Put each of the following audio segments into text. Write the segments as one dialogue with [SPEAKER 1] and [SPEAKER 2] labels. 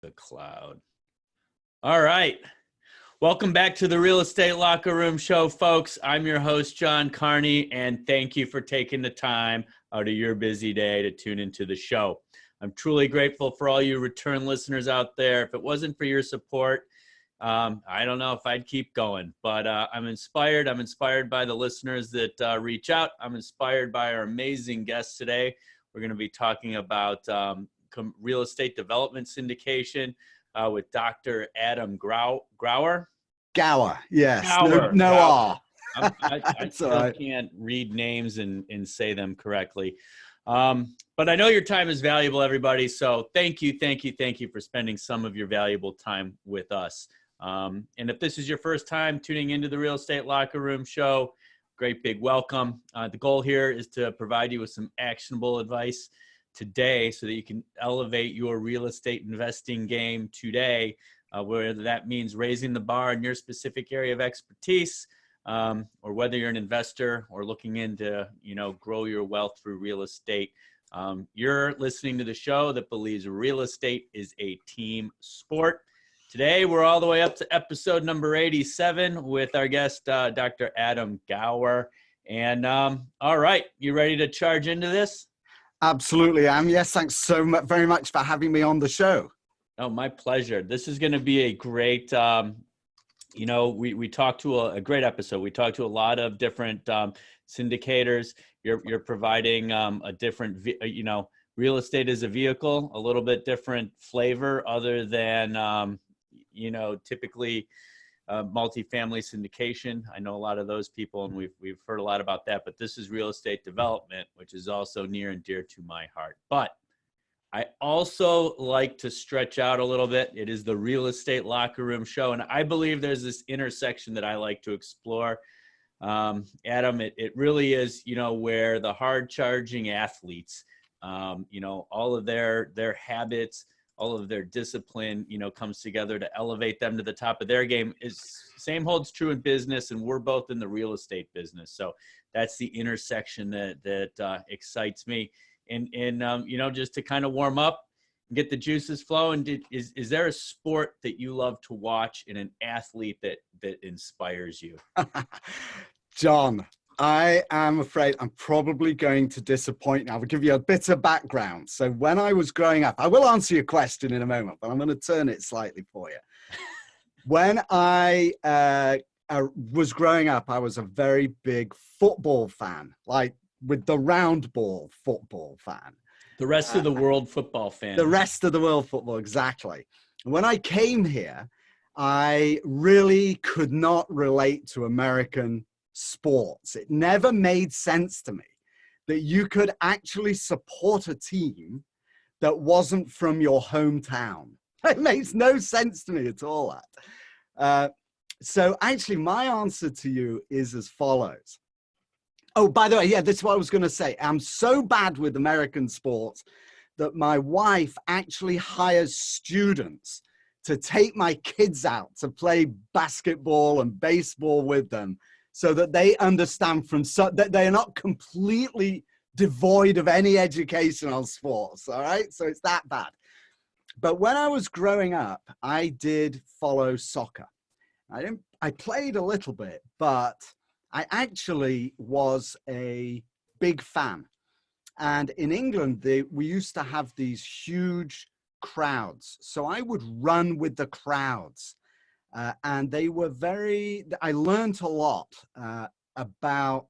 [SPEAKER 1] The cloud. All right. Welcome back to the Real Estate Locker Room Show, folks. I'm your host, John Carney, and thank you for taking the time out of your busy day to tune into the show. I'm truly grateful for all you return listeners out there. If it wasn't for your support, I don't know if I'd keep going, but I'm inspired. I'm inspired by the listeners that reach out. I'm inspired by our amazing guests today. We're going to be talking about real estate development syndication with Dr. Adam Gower.
[SPEAKER 2] Gower, yes.
[SPEAKER 1] Gower.
[SPEAKER 2] No R.
[SPEAKER 1] I still can't read names and say them correctly. But I know your time is valuable, everybody. So thank you for spending some of your valuable time with us. And if this is your first time tuning into the Real Estate Locker Room Show, great big welcome. The goal here is to provide you with some actionable advice today so that you can elevate your real estate investing game today, whether that means raising the bar in your specific area of expertise, or whether you're an investor or looking into, grow your wealth through real estate. You're listening to the show that believes real estate is a team sport. Today, we're all the way up to episode number 87 with our guest, Dr. Adam Gower. And all right, you ready to charge into this?
[SPEAKER 2] Absolutely am. Yes, thanks so much, very much for having me on the show.
[SPEAKER 1] Oh, my pleasure. This is going to be a great, we talked to a great episode. We talked to a lot of different syndicators. You're providing a different, real estate as a vehicle, a little bit different flavor other than, typically multifamily syndication. I know a lot of those people, and we've heard a lot about that, but this is real estate development, which is also near and dear to my heart. But I also like to stretch out a little bit. It is the Real Estate Locker Room Show, and I believe there's this intersection that I like to explore. Adam, it really is, where the hard-charging athletes, all of their habits, all of their discipline, comes together to elevate them to the top of their game. Same holds true in business, and we're both in the real estate business. So that's the intersection that excites me. And just to kind of warm up and get the juices flowing, is there a sport that you love to watch and an athlete that inspires you?
[SPEAKER 2] John, I am afraid I'm probably going to disappoint you. I will give you a bit of background. So when I was growing up, I will answer your question in a moment, but I'm going to turn it slightly for you. When I was growing up, I was a very big football fan, like with the round ball football fan.
[SPEAKER 1] The rest of the world football fan.
[SPEAKER 2] The rest of the world football, exactly. When I came here, I really could not relate to American sports. It never made sense to me that you could actually support a team that wasn't from your hometown. It makes no sense to me at all, that. So actually, my answer to you is as follows. Oh, by the way, yeah, this is what I was going to say. I'm so bad with American sports that my wife actually hires students to take my kids out to play basketball and baseball with them, so that they understand that they are not completely devoid of any educational sports. All right. So it's that bad. But when I was growing up, I did follow soccer. I played a little bit, but I actually was a big fan. And in England, we used to have these huge crowds. So I would run with the crowds. And they were I learned a lot about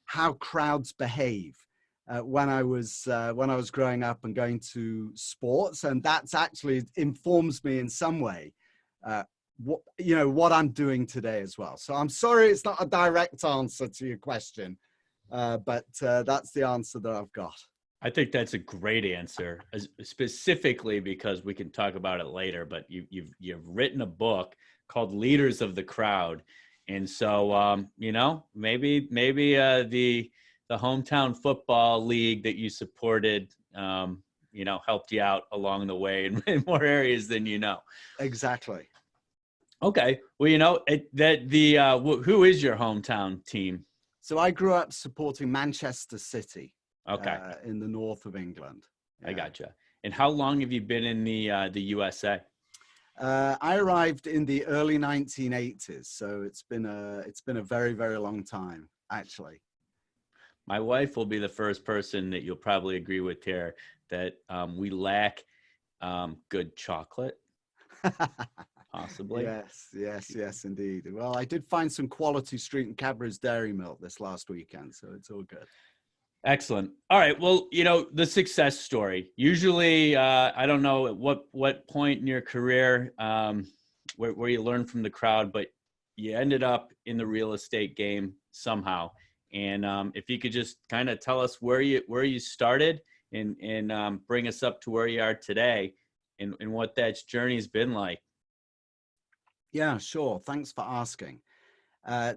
[SPEAKER 2] how crowds behave when I was growing up and going to sports. And that's actually informs me in some way, what I'm doing today as well. So I'm sorry, it's not a direct answer to your question, but that's the answer that I've got.
[SPEAKER 1] I think that's a great answer, specifically because we can talk about it later, but you've written a book called Leaders of the Crowd. And so, maybe the hometown football league that you supported, helped you out along the way in more areas than you know.
[SPEAKER 2] Exactly.
[SPEAKER 1] Okay. Well, who is your hometown team?
[SPEAKER 2] So I grew up supporting Manchester City.
[SPEAKER 1] Okay.
[SPEAKER 2] In the north of England.
[SPEAKER 1] I gotcha. And how long have you been in the USA?
[SPEAKER 2] I arrived in the early 1980s, so it's been a very, very long time, actually.
[SPEAKER 1] My wife will be the first person that you'll probably agree with here that we lack good chocolate, possibly.
[SPEAKER 2] Yes, yes, yes, indeed. Well, I did find some quality Street and Cadbury's dairy milk this last weekend, so it's all good.
[SPEAKER 1] Excellent. All right. Well, the success story. Usually, I don't know at what point in your career where you learn from the crowd, but you ended up in the real estate game somehow. And if you could just kind of tell us where you started and bring us up to where you are today, and what that journey's been like.
[SPEAKER 2] Yeah, sure. Thanks for asking.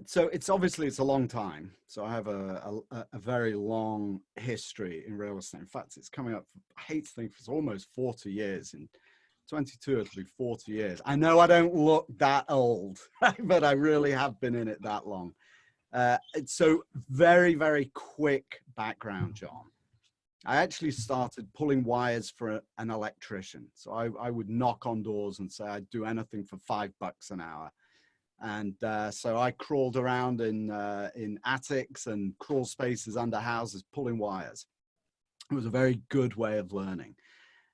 [SPEAKER 2] So it's a long time. So I have a very long history in real estate. In fact, it's coming up, I hate to think, it's almost 40 years. In 22, it'll be 40 years. I know I don't look that old, but I really have been in it that long. So very, very quick background, John. I actually started pulling wires for an electrician. So I would knock on doors and say I'd do anything for $5 an hour. And so I crawled around in attics and crawl spaces under houses, pulling wires. It was a very good way of learning.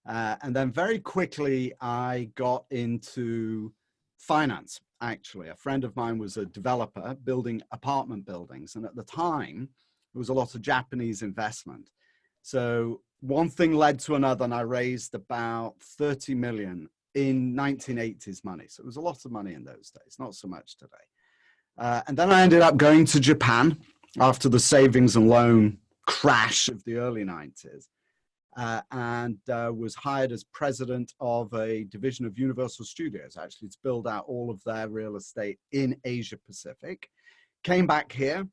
[SPEAKER 2] And then very quickly, I got into finance, actually. A friend of mine was a developer building apartment buildings. And at the time, there was a lot of Japanese investment. So one thing led to another, and I raised about 30 million in 1980s money. So it was a lot of money in those days, not so much today. And then I ended up going to Japan after the savings and loan crash of the early 90s, and was hired as president of a division of Universal Studios, actually, to build out all of their real estate in Asia Pacific. Came back here,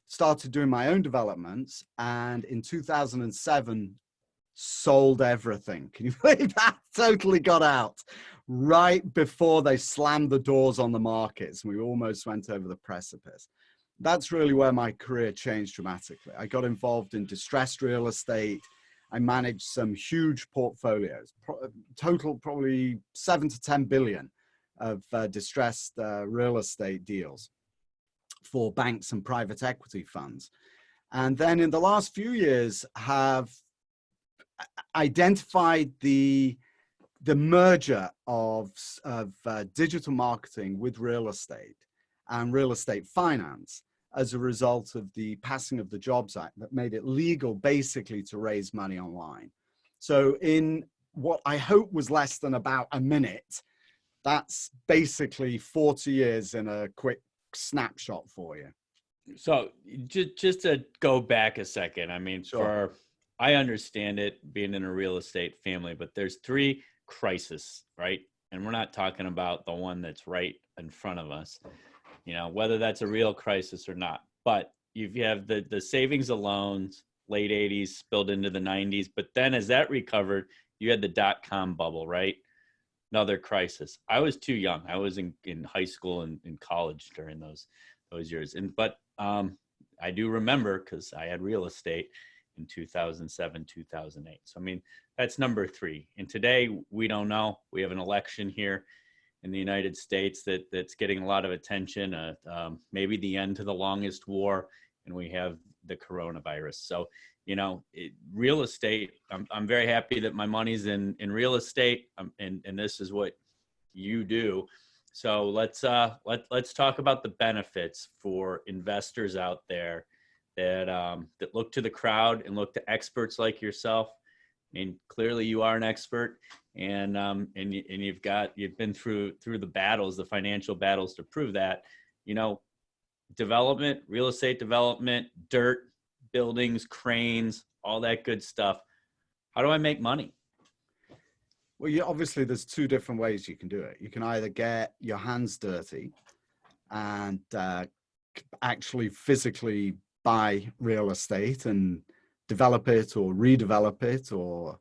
[SPEAKER 2] started doing my own developments, and in 2007, sold everything. Can you believe that? Totally got out right before they slammed the doors on the markets. We almost went over the precipice. That's really where my career changed dramatically. I got involved in distressed real estate. I managed some huge portfolios, total probably 7 to 10 billion of distressed real estate deals for banks and private equity funds. And then in the last few years have identified the merger of digital marketing with real estate and real estate finance as a result of the passing of the Jobs Act that made it legal basically to raise money online. So in what I hope was less than about a minute, that's basically 40 years in a quick snapshot for you.
[SPEAKER 1] So just to go back a second, I mean,
[SPEAKER 2] Sure.
[SPEAKER 1] I understand it being in a real estate family, but there's 3 crises, right? And we're not talking about the one that's right in front of us, whether that's a real crisis or not. But you have the savings of loans, late 80s spilled into the 90s. But then as that recovered, you had the dot-com bubble, right? Another crisis. I was too young. I was in high school and in college during those years. But I do remember, because I had real estate in 2007, 2008. So, I mean, that's number 3. And today, we don't know. We have an election here in the United States that's getting a lot of attention, maybe the end to the longest war, and we have the coronavirus. So, real estate, I'm very happy that my money's in real estate, and this is what you do. So let's talk about the benefits for investors out there that look to the crowd and look to experts like yourself. I mean, clearly you are an expert, and you've been through the battles, the financial battles, to prove that. Development, real estate development, dirt, buildings, cranes, all that good stuff. How do I make money?
[SPEAKER 2] Well, obviously there's 2 different ways you can do it. You can either get your hands dirty and actually physically buy real estate and develop it or redevelop it or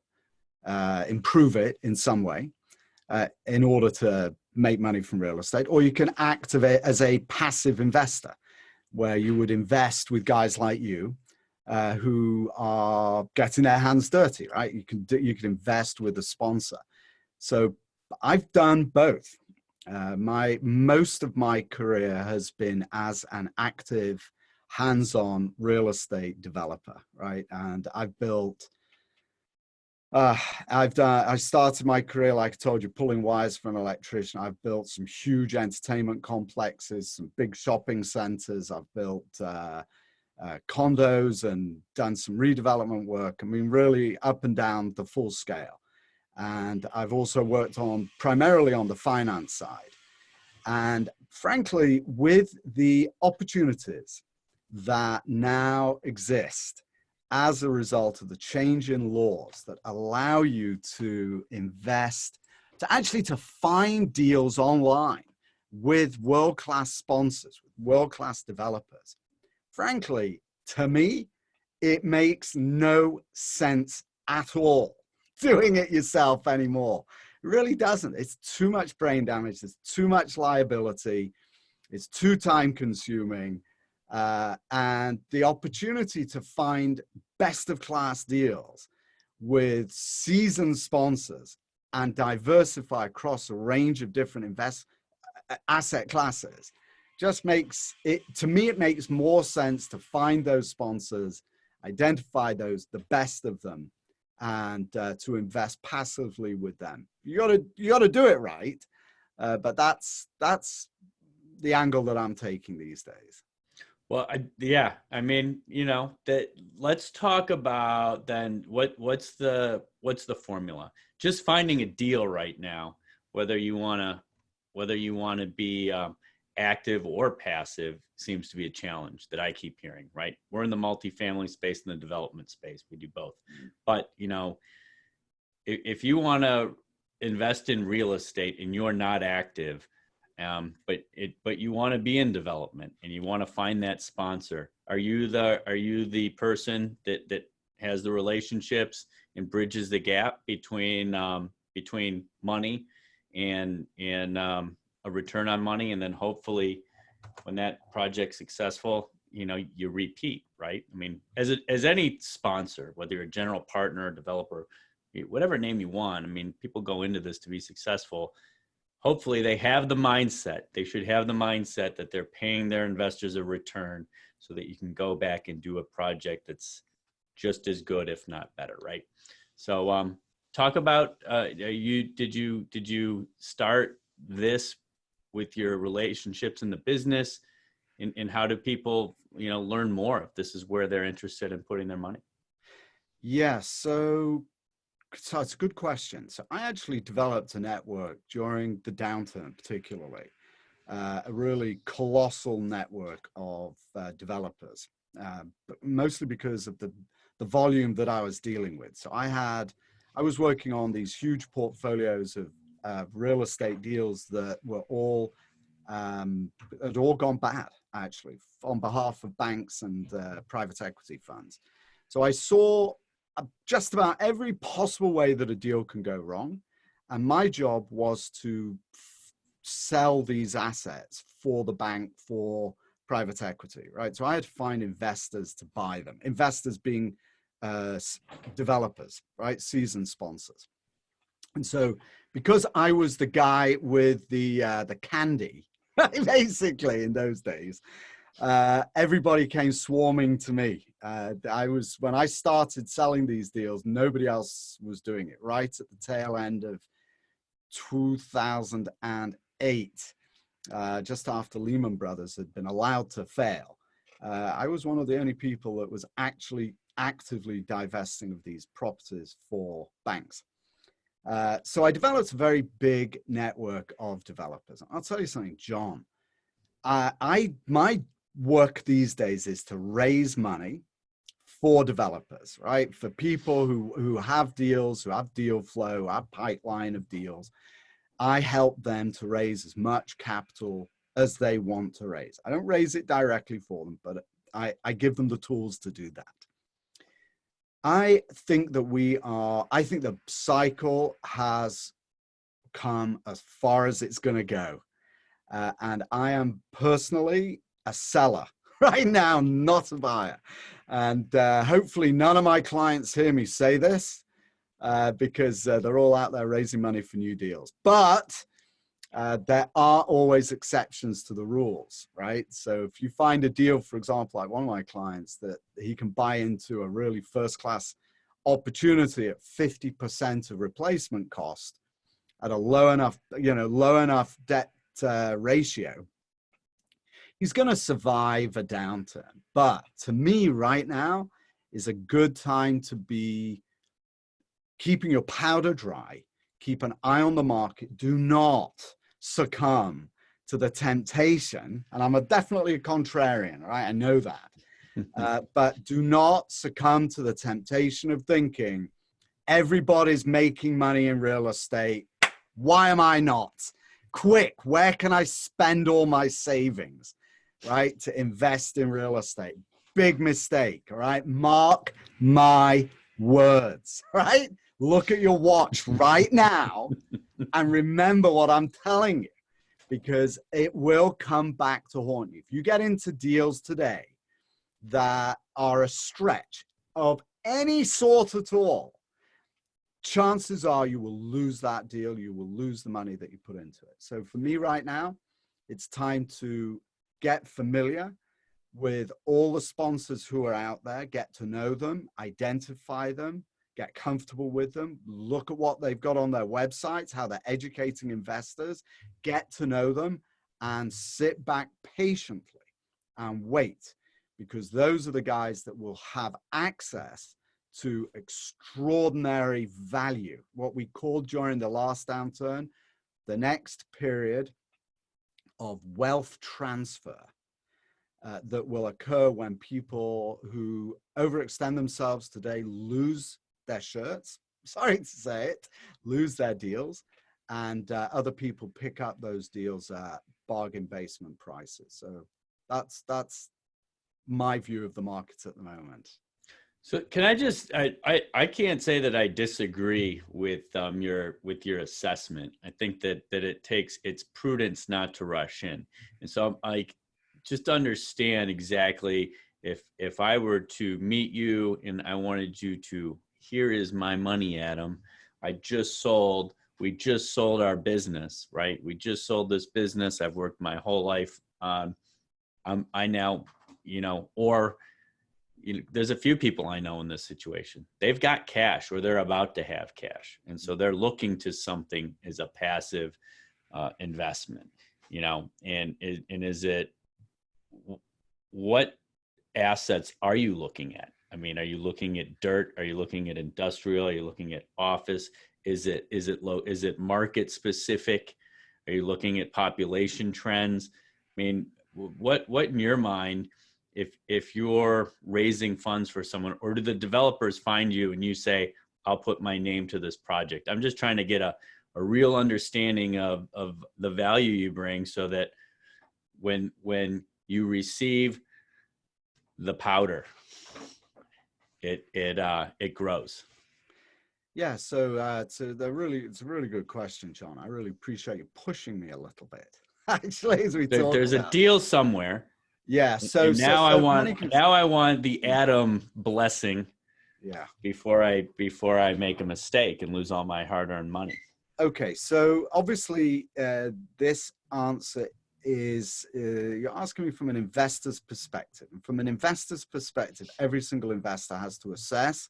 [SPEAKER 2] improve it in some way in order to make money from real estate, or you can activate as a passive investor, where you would invest with guys like you who are getting their hands dirty, right? You can invest with a sponsor. So I've done both. Most of my career has been as an active, hands-on real estate developer, right? And I've built. I started my career, like I told you, pulling wires for an electrician. I've built some huge entertainment complexes, some big shopping centers. I've built condos and done some redevelopment work. I mean, really up and down the full scale. And I've also worked on primarily on the finance side. And frankly, with the opportunities that now exist as a result of the change in laws that allow you to invest, to find deals online with world-class sponsors, with world-class developers, frankly, to me, it makes no sense at all doing it yourself anymore. It really doesn't. It's too much brain damage. There's too much liability. It's too time consuming. And the opportunity to find best of class deals with seasoned sponsors and diversify across a range of different asset classes just makes it, to me, it makes more sense to find those sponsors, identify the best of them, and to invest passively with them. You gotta do it right, but that's the angle that I'm taking these days.
[SPEAKER 1] Well, I mean, let's talk about then what's the formula? Just finding a deal right now, whether you want to be active or passive, seems to be a challenge that I keep hearing, right? We're in the multifamily space and the development space. We do both. But, if you want to invest in real estate and you're not active, but you want to be in development and you want to find that sponsor, are you the person that has the relationships and bridges the gap between money and a return on money, and then hopefully when that project's successful, you repeat, right? I mean, as any sponsor, whether you're a general partner, developer, whatever name you want, I mean, people go into this to be successful. Hopefully they have the mindset. They should have the mindset that they're paying their investors a return so that you can go back and do a project that's just as good, if not better, right? So talk about, did you start this with your relationships in the business, and how do people, learn more if this is where they're interested in putting their money?
[SPEAKER 2] Yeah, so it's a good question. So I actually developed a network during the downturn, particularly a really colossal network of developers, but mostly because of the volume that I was dealing with. So I was working on these huge portfolios of real estate deals that were all had all gone bad, actually, on behalf of banks and private equity funds. So I saw just about every possible way that a deal can go wrong. And my job was to sell these assets for the bank, for private equity, right? So I had to find investors to buy them, investors being developers, right? Seasoned sponsors. And so because I was the guy with the candy, basically in those days, everybody came swarming to me. When I started selling these deals, nobody else was doing it. Right at the tail end of 2008, just after Lehman Brothers had been allowed to fail, I was one of the only people that was actually actively divesting of these properties for banks. So I developed a very big network of developers. I'll tell you something, John. My work these days is to raise money for developers, right? For people who have deals, who have deal flow, who have pipeline of deals. I help them to raise as much capital as they want to raise. I don't raise it directly for them, but I give them the tools to do that. I think the cycle has come as far as it's going to go. And I am personally a seller right now, not a buyer. And hopefully none of my clients hear me say this, because they're all out there raising money for new deals. But there are always exceptions to the rules, right? So if you find a deal, for example, like one of my clients, that he can buy into a really first-class opportunity at 50% of replacement cost at a low enough debt ratio, he's going to survive a downturn. But to me right now is a good time to be keeping your powder dry, keep an eye on the market. Do not succumb to the temptation. And I'm definitely a contrarian, right? I know that. But do not succumb to the temptation of thinking everybody's making money in real estate. Why am I not? Quick, where can I spend all my savings, right, to invest in real estate? Big mistake, all right? Mark my words, right? Look at your watch right now and remember what I'm telling you, because it will come back to haunt you. If you get into deals today that are a stretch of any sort at all, chances are you will lose that deal. You will lose the money that you put into it. So for me right now, it's time to get familiar with all the sponsors who are out there, get to know them, identify them, get comfortable with them, look at what they've got on their websites, how they're educating investors, get to know them, and sit back patiently and wait, because those are the guys that will have access to extraordinary value, what we called during the last downturn, the next period of wealth transfer that will occur when people who overextend themselves today lose their shirts, sorry to say it, lose their deals, and other people pick up those deals at bargain basement prices. So that's my view of the markets at the moment.
[SPEAKER 1] So can I just, I can't say that I disagree with your assessment. I think that it's prudence not to rush in. And so I'm like, just understand exactly, if I were to meet you and I wanted you to, here is my money, Adam. We just sold our business, right? We just sold this business. I've worked my whole life on, I now, there's a few people I know in this situation. They've got cash, or they're about to have cash. And so they're looking to something as a passive investment, and is it, what assets are you looking at? I mean, are you looking at dirt? Are you looking at industrial? Are you looking at office? Is it low? Is it market specific? Are you looking at population trends? I mean, what in your mind, if you're raising funds for someone, or do the developers find you and you say, I'll put my name to this project? I'm just trying to get a real understanding of the value you bring, so that when you receive the powder, it grows.
[SPEAKER 2] Yeah, so it's a really good question, John. I really appreciate you pushing me a little bit. Actually, as we talk,
[SPEAKER 1] there's a deal somewhere.
[SPEAKER 2] Yeah. So
[SPEAKER 1] and now I want the Adam blessing.
[SPEAKER 2] Yeah.
[SPEAKER 1] Before I make a mistake and lose all my hard-earned money.
[SPEAKER 2] Okay. So obviously, this answer is you're asking me from an investor's perspective. And from an investor's perspective, every single investor has to assess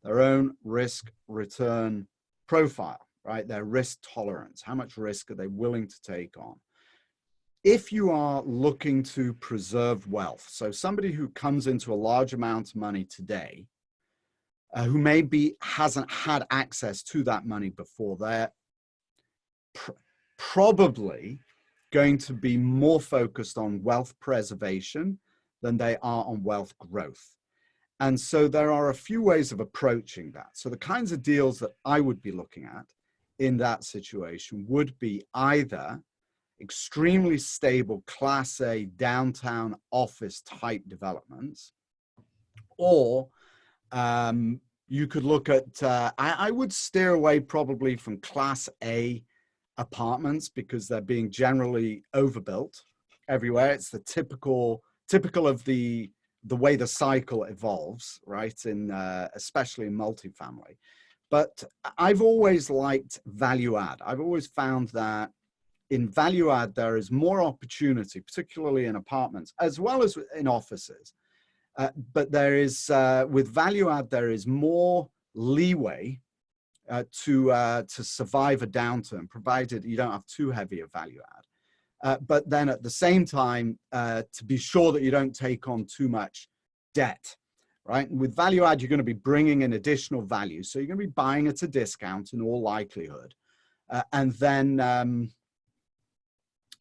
[SPEAKER 2] their own risk return profile, right? Their risk tolerance. How much risk are they willing to take on? If you are looking to preserve wealth, so somebody who comes into a large amount of money today, who maybe hasn't had access to that money before, they're probably going to be more focused on wealth preservation than they are on wealth growth. And so there are a few ways of approaching that. So the kinds of deals that I would be looking at in that situation would be either extremely stable Class A downtown office type developments, or you could look at, I would steer away probably from Class A apartments, because they're being generally overbuilt everywhere. It's the typical of the way the cycle evolves, right? In especially in multifamily. But I've always liked value add. I've always found that in value add, there is more opportunity, particularly in apartments, as well as in offices. But there is, with value add, there is more leeway to survive a downturn, provided you don't have too heavy a value add. But then at the same time, to be sure that you don't take on too much debt, right? And with value add, you're going to be bringing in additional value. So you're going to be buying at a discount in all likelihood, and then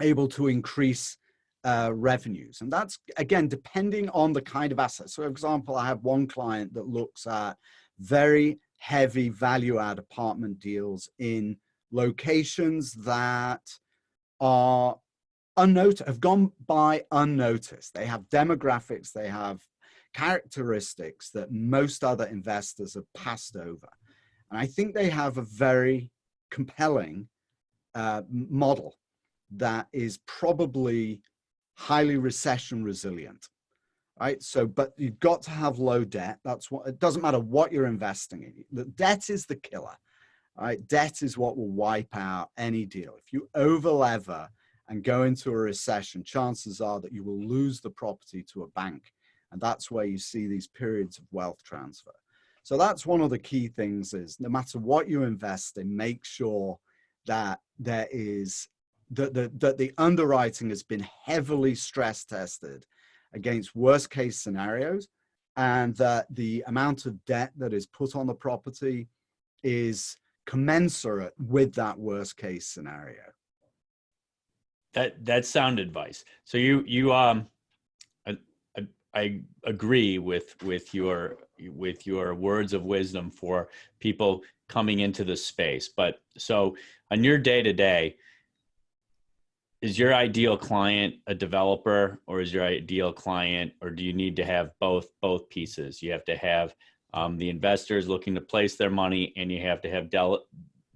[SPEAKER 2] able to increase revenues. And that's, again, depending on the kind of asset. So, for example, I have one client that looks at very heavy value add apartment deals in locations that are unnoticed, have gone by unnoticed. They have demographics, they have characteristics that most other investors have passed over. And I think they have a very compelling model that is probably highly recession resilient, right? So, but you've got to have low debt. That's what, it doesn't matter what you're investing in. The debt is the killer, right? Debt is what will wipe out any deal. If you overlever and go into a recession, chances are that you will lose the property to a bank. And that's where you see these periods of wealth transfer. So that's one of the key things is no matter what you invest in, make sure that there is that the underwriting has been heavily stress tested against worst case scenarios, and that the amount of debt that is put on the property is commensurate with that worst case scenario.
[SPEAKER 1] That's sound advice. So I agree with your words of wisdom for people coming into the space. But so on your day to day, is your ideal client a developer, or is your ideal client, or do you need to have both pieces? You have to have the investors looking to place their money, and you have to have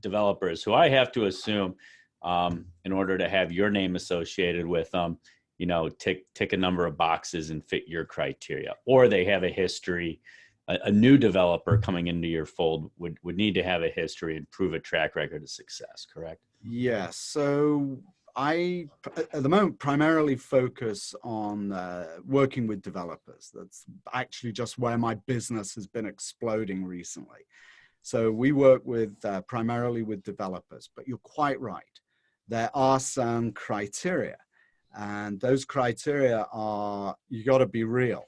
[SPEAKER 1] developers who I have to assume, in order to have your name associated with them, you know, tick a number of boxes and fit your criteria, or they have a history. A new developer coming into your fold would need to have a history and prove a track record of success, correct?
[SPEAKER 2] Yeah, so I, at the moment, primarily focus on working with developers. That's actually just where my business has been exploding recently. So we work with primarily with developers, but you're quite right. There are some criteria, and those criteria are, you got to be real.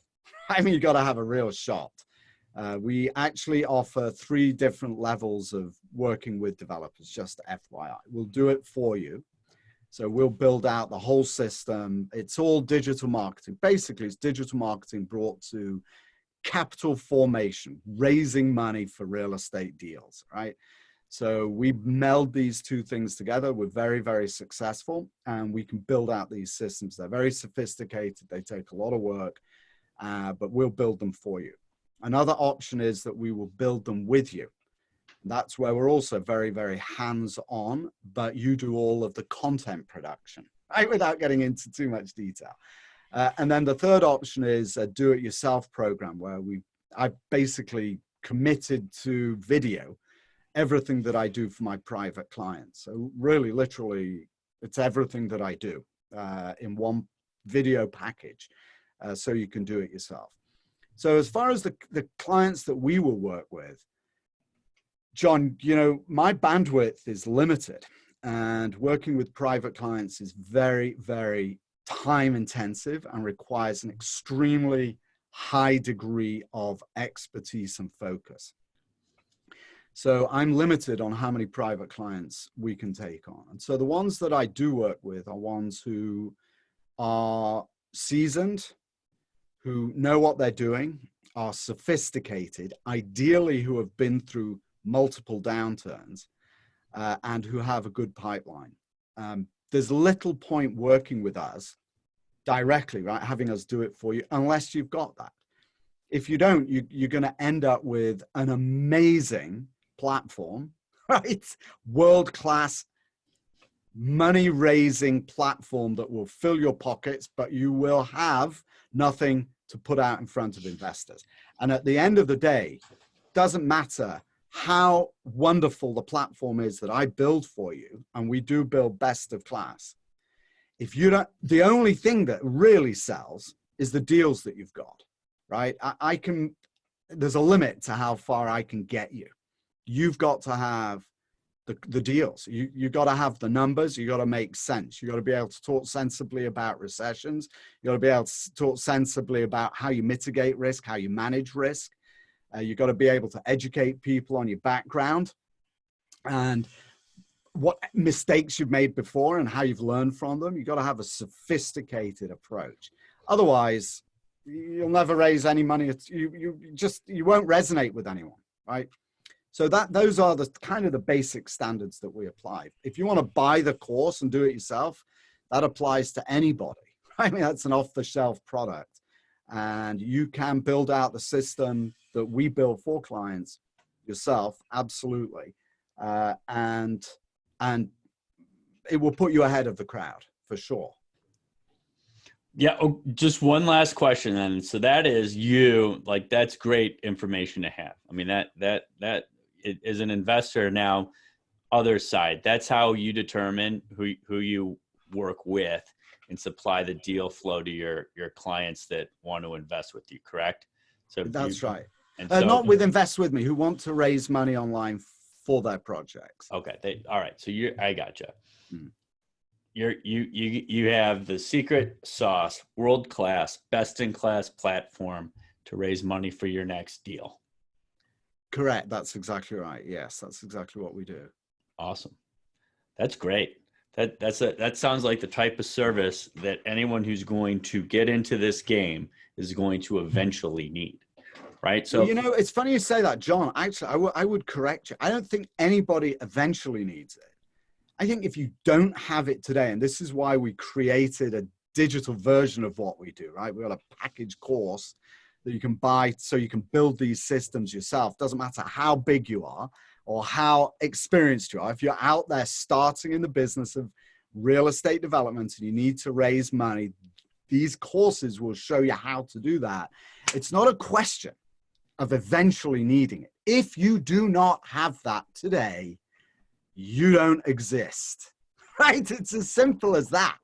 [SPEAKER 2] I mean, you got to have a real shot. We actually offer 3 different levels of working with developers, just FYI. We'll do it for you. So we'll build out the whole system. It's all digital marketing. Basically, it's digital marketing brought to capital formation, raising money for real estate deals, right? So we meld these 2 things together. We're very, very successful, and we can build out these systems. They're very sophisticated. They take a lot of work, but we'll build them for you. Another option is that we will build them with you. That's where we're also very, very hands-on, but you do all of the content production, right? Without getting into too much detail. And then the third option is a do-it-yourself program, where I've basically committed to video everything that I do for my private clients. So really, literally, it's everything that I do in one video package, so you can do it yourself. So as far as the clients that we will work with, John, you know, my bandwidth is limited, and working with private clients is very, very time intensive and requires an extremely high degree of expertise and focus. So I'm limited on how many private clients we can take on. And so the ones that I do work with are ones who are seasoned, who know what they're doing, are sophisticated, ideally who have been through multiple downturns, and who have a good pipeline. There's little point working with us directly, right? Having us do it for you, unless you've got that. If you don't, you're going to end up with an amazing platform, right? World-class money-raising platform that will fill your pockets, but you will have nothing to put out in front of investors. And at the end of the day, doesn't matter how wonderful the platform is that I build for you, and we do build best of class. If you don't, the only thing that really sells is the deals that you've got, right? I can, there's a limit to how far I can get you. You've got to have the deals. You got to have the numbers. You got to make sense. You got to be able to talk sensibly about recessions. You got to be able to talk sensibly about how you mitigate risk, how you manage risk. You got to be able to educate people on your background and what mistakes you've made before and how you've learned from them. You got to have a sophisticated approach. Otherwise, you'll never raise any money. You won't resonate with anyone, right? So those are the kind of the basic standards that we apply. If you want to buy the course and do it yourself, that applies to anybody. I mean, that's an off-the-shelf product, and you can build out the system that we build for clients yourself, absolutely, and it will put you ahead of the crowd for sure.
[SPEAKER 1] Yeah. Oh, just one last question then. So that is that's great information to have. I mean, that is an investor now, other side. That's how you determine who you work with and supply the deal flow to your clients that want to invest with you, correct? So
[SPEAKER 2] that's right.
[SPEAKER 1] And so,
[SPEAKER 2] not with Invest With Me, who want to raise money online for their projects.
[SPEAKER 1] Okay. All right. So I gotcha. You have the secret sauce, world-class, best-in-class platform to raise money for your next deal.
[SPEAKER 2] Correct. That's exactly right. Yes, that's exactly what we do.
[SPEAKER 1] Awesome. That's great. That sounds like the type of service that anyone who's going to get into this game is going to eventually need. Right. So,
[SPEAKER 2] well, it's funny you say that, John. Actually, I would correct you. I don't think anybody eventually needs it. I think if you don't have it today, and this is why we created a digital version of what we do, right? We got a package course that you can buy so you can build these systems yourself. Doesn't matter how big you are or how experienced you are. If you're out there starting in the business of real estate development and you need to raise money, these courses will show you how to do that. It's not a question of eventually needing it. If you do not have that today, you don't exist, right? It's as simple as that.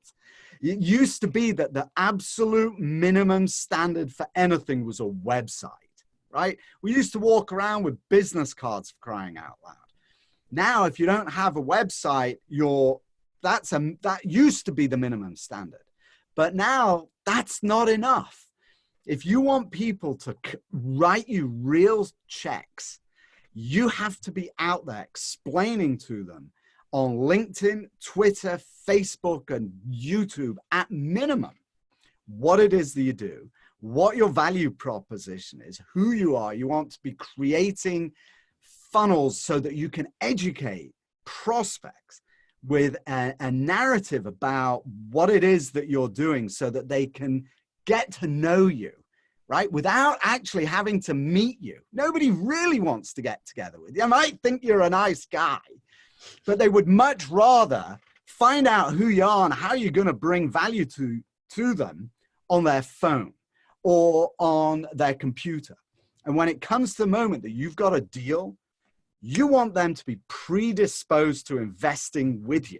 [SPEAKER 2] It used to be that the absolute minimum standard for anything was a website, right? We used to walk around with business cards, for crying out loud. Now, if you don't have a website, that used to be the minimum standard. But now that's not enough. If you want people to write you real checks, you have to be out there explaining to them on LinkedIn, Twitter, Facebook, and YouTube at minimum what it is that you do, what your value proposition is, who you are. You want to be creating funnels so that you can educate prospects with a narrative about what it is that you're doing so that they can get to know you, right? Without actually having to meet you. Nobody really wants to get together with you. I might think you're a nice guy, but they would much rather find out who you are and how you're going to bring value to them on their phone or on their computer. And when it comes to the moment that you've got a deal, you want them to be predisposed to investing with you.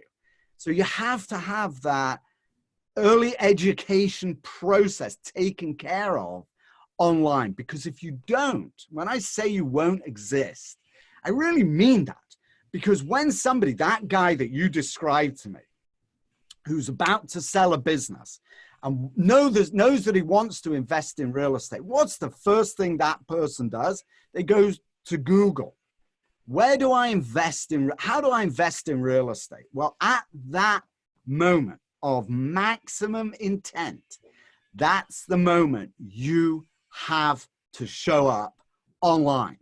[SPEAKER 2] So you have to have that early education process taken care of online, because if you don't, when I say you won't exist, I really mean that. Because when somebody, that guy that you described to me, who's about to sell a business and knows that he wants to invest in real estate, what's the first thing that person does? They go to Google. Where do I invest in? How do I invest in real estate? Well, at that moment of maximum intent, that's the moment you have to show up online.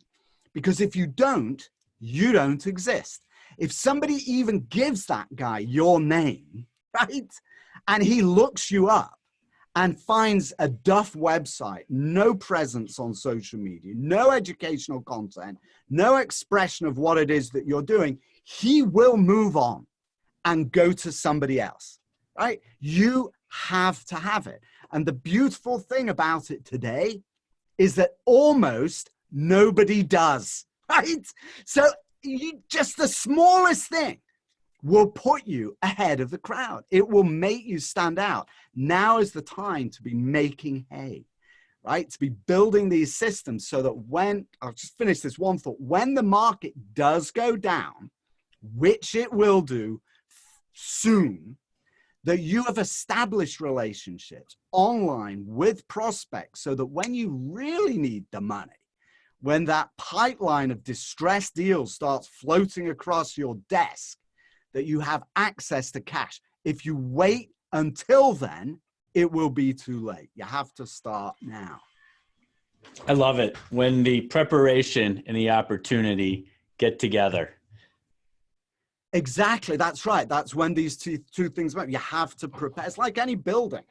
[SPEAKER 2] Because if you don't, you don't exist. If somebody even gives that guy your name, right, and he looks you up and finds a duff website, no presence on social media, no educational content, no expression of what it is that you're doing, he will move on and go to somebody else, right? You have to have it. And the beautiful thing about it today is that almost nobody does. right? So just the smallest thing will put you ahead of the crowd. It will make you stand out. Now is the time to be making hay, right? To be building these systems so that when, I'll just finish this one thought, when the market does go down, which it will do soon, that you have established relationships online with prospects so that when you really need the money, when that pipeline of distressed deals starts floating across your desk, that you have access to cash. If you wait until then, it will be too late. You have to start now.
[SPEAKER 1] I love it when the preparation and the opportunity get together.
[SPEAKER 2] Exactly. That's right. That's when these two things matter. You have to prepare. It's like any building,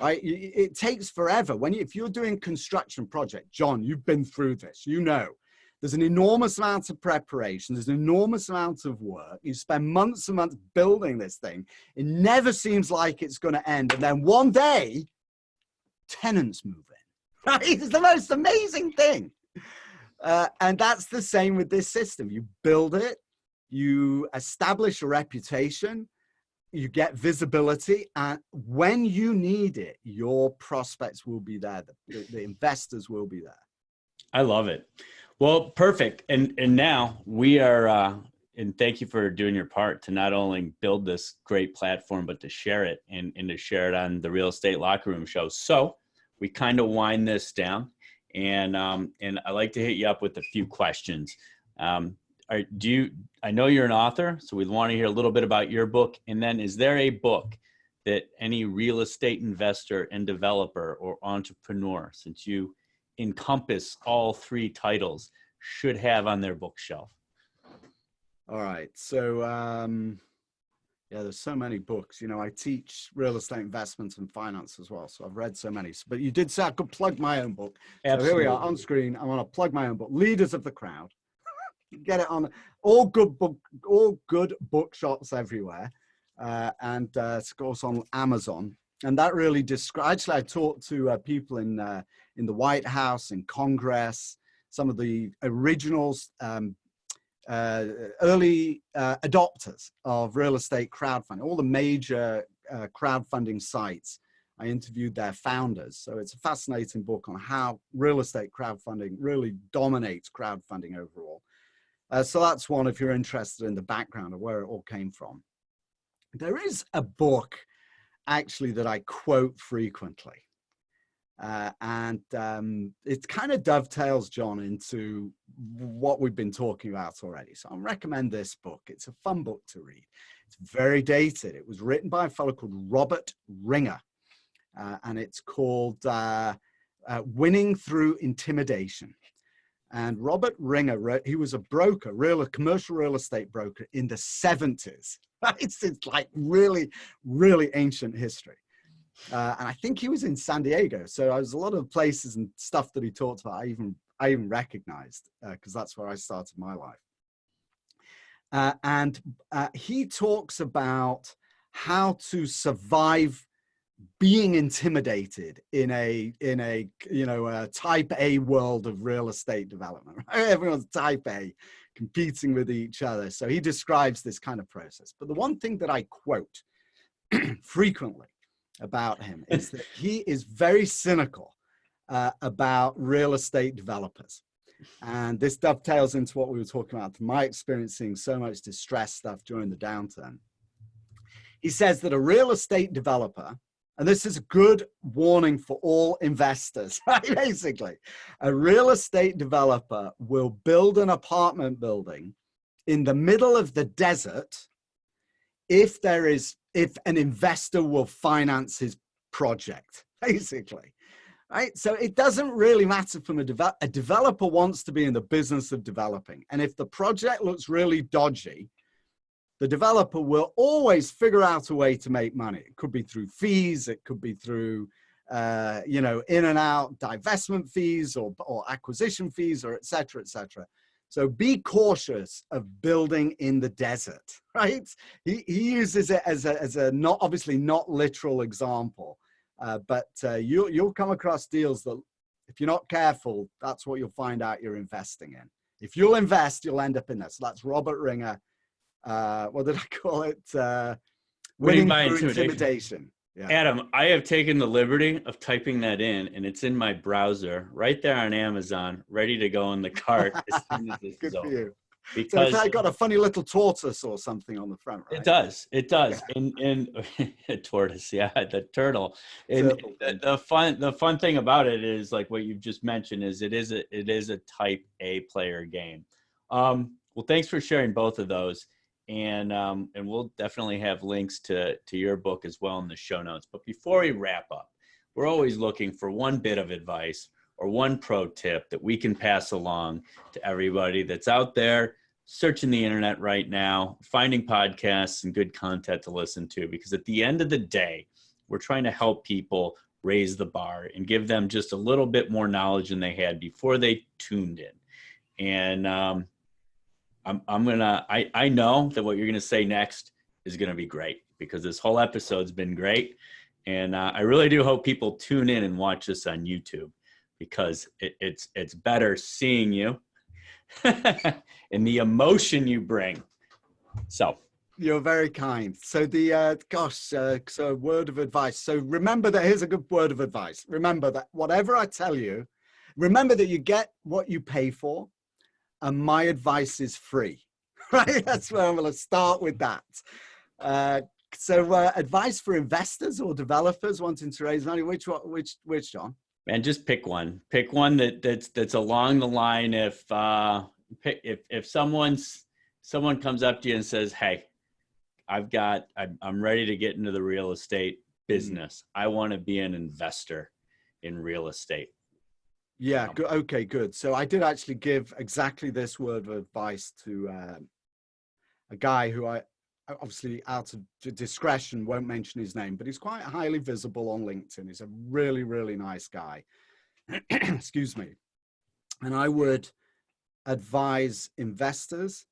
[SPEAKER 2] right? It takes forever. If you're doing construction project, John, you've been through this, you know, there's an enormous amount of preparation. There's an enormous amount of work. You spend months and months building this thing. It never seems like it's going to end. And then one day, tenants move in. Right? It's the most amazing thing. And that's the same with this system. You build it, you establish a reputation, you get visibility, and when you need it, your prospects will be there. The investors will be there.
[SPEAKER 1] I love it. Well, perfect. And now we are, and thank you for doing your part to not only build this great platform, but to share it and to share it on the Real Estate Locker Room show. So we kind of wind this down, and I like to hit you up with a few questions. I know you're an author, so we'd want to hear a little bit about your book. And then is there a book that any real estate investor and developer or entrepreneur, since you encompass all three titles, should have on their bookshelf?
[SPEAKER 2] All right. So, yeah, there's so many books. You know, I teach real estate investments and finance as well. So I've read so many. But you did say I could plug my own book.
[SPEAKER 1] Absolutely.
[SPEAKER 2] So here we are on screen. I want to plug my own book, Leaders of the Crowd. Get it on all good bookshops everywhere. And of course on Amazon. And that really describes, actually I talked to people in the White House, in Congress, some of the originals, early adopters of real estate crowdfunding, all the major crowdfunding sites. I interviewed their founders. So it's a fascinating book on how real estate crowdfunding really dominates crowdfunding overall. So that's one if you're interested in the background of where it all came from. There is a book actually that I quote frequently. And it kind of dovetails, John, into what we've been talking about already. So I recommend this book. It's a fun book to read. It's very dated. It was written by a fellow called Robert Ringer. And it's called Winning Through Intimidation. And Robert Ringer, he was a broker, a commercial real estate broker in the 70s. It's like really, really ancient history. And I think he was in San Diego. So there's a lot of places and stuff that he talked about I even recognized because that's where I started my life. And he talks about how to survive being intimidated in a type A world of real estate development. Right? Everyone's type A, competing with each other. So he describes this kind of process. But the one thing that I quote frequently about him is that he is very cynical about real estate developers. And this dovetails into what we were talking about, from my experience seeing so much distress stuff during the downturn. He says that a real estate developer, and this is a good warning for all investors, right? Basically, a real estate developer will build an apartment building in the middle of the desert if an investor will finance his project, basically, right? So it doesn't really matter from a developer wants to be in the business of developing. And if the project looks really dodgy, the developer will always figure out a way to make money. It could be through fees. It could be through, in and out divestment fees or acquisition fees or et cetera, et cetera. So be cautious of building in the desert, right? He uses it as a not obviously not literal example, but you'll come across deals that if you're not careful, that's what you'll find out you're investing in. If you'll invest, you'll end up in this. That's Robert Ringer. What did I call it? Winning
[SPEAKER 1] by
[SPEAKER 2] through
[SPEAKER 1] intimidation.
[SPEAKER 2] intimidation. Yeah.
[SPEAKER 1] Adam, I have taken the liberty of typing that in, and it's in my browser right there on Amazon, ready to go in the cart as soon as this
[SPEAKER 2] Good
[SPEAKER 1] is
[SPEAKER 2] for
[SPEAKER 1] over.
[SPEAKER 2] you.
[SPEAKER 1] Because
[SPEAKER 2] so it's got a funny little tortoise or something on the front, right?
[SPEAKER 1] it does. And a tortoise, yeah, the turtle. And the fun thing about it is, like what you've just mentioned, is it is a type A player game. Well, thanks for sharing both of those. And we'll definitely have links to your book as well in the show notes. But before we wrap up, we're always looking for one bit of advice or one pro tip that we can pass along to everybody that's out there searching the internet right now, finding podcasts and good content to listen to. Because at the end of the day, we're trying to help people raise the bar and give them just a little bit more knowledge than they had before they tuned in. And I know that what you're gonna say next is gonna be great, because this whole episode's been great, and I really do hope people tune in and watch this on YouTube, because it's better seeing you and the emotion you bring. So
[SPEAKER 2] you're very kind. So so word of advice. So remember that here's a good word of advice. Remember that whatever I tell you, remember that you get what you pay for. And my advice is free, right? That's where I'm going to start with that. So advice for investors or developers wanting to raise money, which John?
[SPEAKER 1] Man, just pick one. Pick one that's along the line. If someone comes up to you and says, "Hey, I'm ready to get into the real estate business. I want to be an investor in real estate."
[SPEAKER 2] Yeah. Good. Okay, good. So I did actually give exactly this word of advice to a guy who I obviously, out of discretion, won't mention his name, but he's quite highly visible on LinkedIn. He's a really, really nice guy. Excuse me. And I would advise investors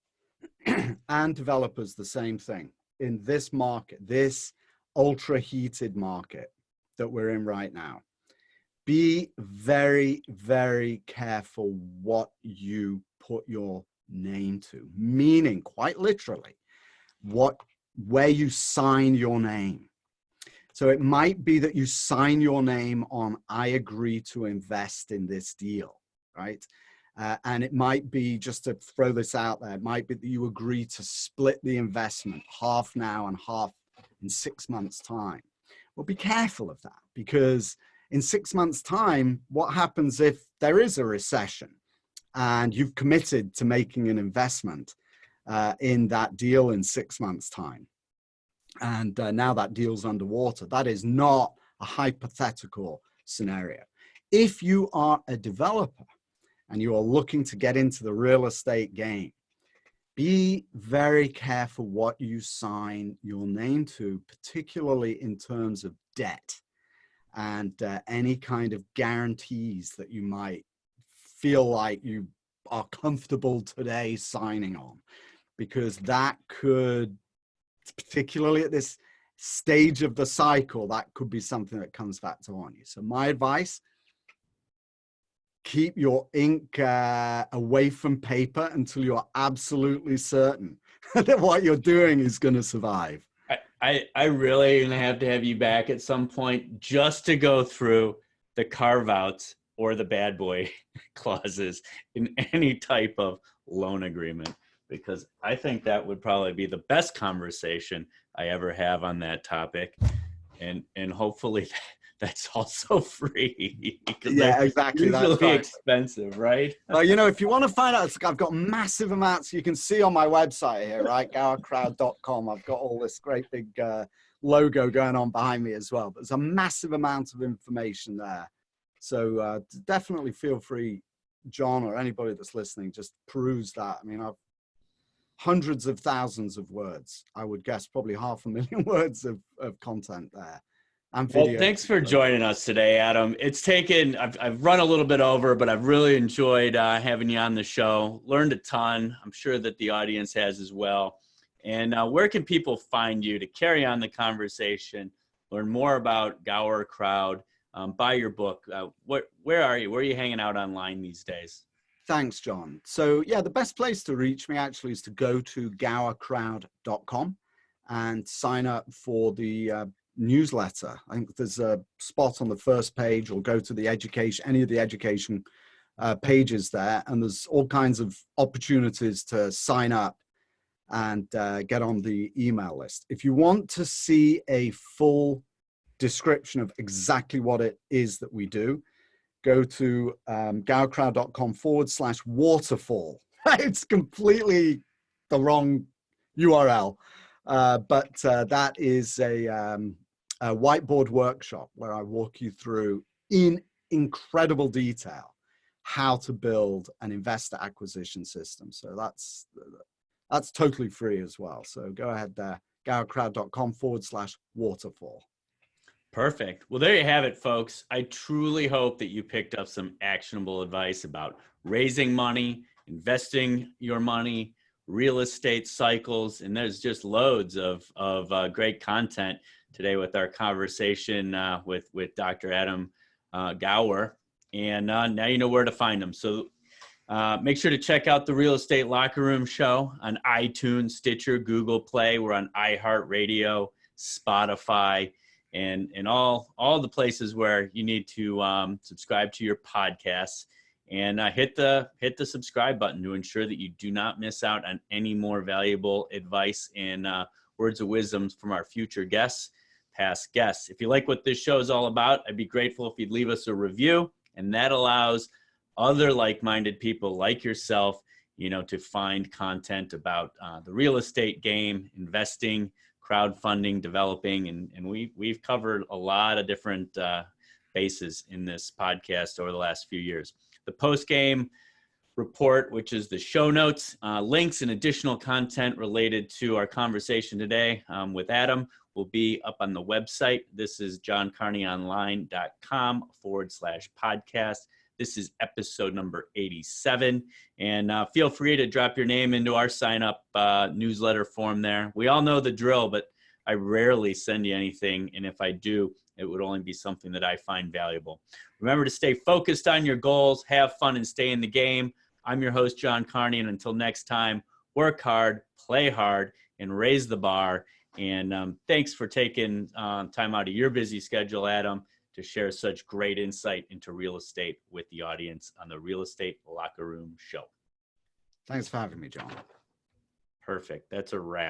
[SPEAKER 2] and developers the same thing in this market, this ultra heated market that we're in right now. Be very, very careful what you put your name to, meaning quite literally where you sign your name. So it might be that you sign your name on, I agree to invest in this deal, right? And it might be, just to throw this out there, it might be that you agree to split the investment half now and half in 6 months' time. Well, be careful of that, because in 6 months' time, what happens if there is a recession and you've committed to making an investment in that deal in 6 months' time? And now that deal's underwater. That is not a hypothetical scenario. If you are a developer and you are looking to get into the real estate game, be very careful what you sign your name to, particularly in terms of debt and any kind of guarantees that you might feel like you are comfortable today signing on, because that could, particularly at this stage of the cycle, that could be something that comes back to haunt you. So my advice, keep your ink away from paper until you're absolutely certain that what you're doing is going to survive.
[SPEAKER 1] I really gonna have to have you back at some point just to go through the carve outs or the bad boy clauses in any type of loan agreement, because I think that would probably be the best conversation I ever have on that topic. And hopefully that's also free.
[SPEAKER 2] Yeah, exactly.
[SPEAKER 1] Usually
[SPEAKER 2] that's right.
[SPEAKER 1] expensive, right?
[SPEAKER 2] Well, if you want to find out, I've got massive amounts. You can see on my website here, right? gowercrowd.com. I've got all this great big logo going on behind me as well. But there's a massive amount of information there. So definitely feel free, John, or anybody that's listening, just peruse that. I mean, I've hundreds of thousands of words. I would guess probably 500,000 words of content there.
[SPEAKER 1] Well, thanks for joining us today, Adam. It's taken, I've run a little bit over, but I've really enjoyed having you on the show. Learned a ton. I'm sure that the audience has as well. And where can people find you to carry on the conversation, learn more about Gower Crowd, buy your book? Where are you? Where are you hanging out online these days?
[SPEAKER 2] Thanks, John. So yeah, the best place to reach me actually is to go to gowercrowd.com and sign up for the newsletter. I think there's a spot on the first page, or go to the education, any of the education pages there, and there's all kinds of opportunities to sign up and get on the email list. If you want to see a full description of exactly what it is that we do, go to gowercrowd.com/waterfall. It's completely the wrong URL, but that is a whiteboard workshop where I walk you through in incredible detail how to build an investor acquisition system. So that's totally free as well. So go ahead there, gowercrowd.com/waterfall.
[SPEAKER 1] Perfect. Well, there you have it, folks. I truly hope that you picked up some actionable advice about raising money, investing your money, real estate cycles, and there's just loads of great content today with our conversation with Dr. Adam Gower. And now you know where to find them. So make sure to check out the Real Estate Locker Room show on iTunes, Stitcher, Google Play. We're on iHeartRadio, Spotify, and all the places where you need to subscribe to your podcasts, and hit the subscribe button to ensure that you do not miss out on any more valuable advice and words of wisdom from our future guests, past guests. If you like what this show is all about, I'd be grateful if you'd leave us a review, and that allows other like-minded people like yourself, to find content about the real estate game, investing, crowdfunding, developing, and we've covered a lot of different bases in this podcast over the last few years. The post-game report, which is the show notes, links, and additional content related to our conversation today with Adam, will be up on the website. This is johncarneyonline.com/podcast. This is episode number 87. And feel free to drop your name into our sign-up newsletter form there. We all know the drill, but I rarely send you anything. And if I do, it would only be something that I find valuable. Remember to stay focused on your goals, have fun, and stay in the game. I'm your host, John Carney. And until next time, work hard, play hard, and raise the bar. And thanks for taking time out of your busy schedule, Adam, to share such great insight into real estate with the audience on the Real Estate Locker Room show.
[SPEAKER 2] Thanks for having me, John.
[SPEAKER 1] Perfect. That's a wrap.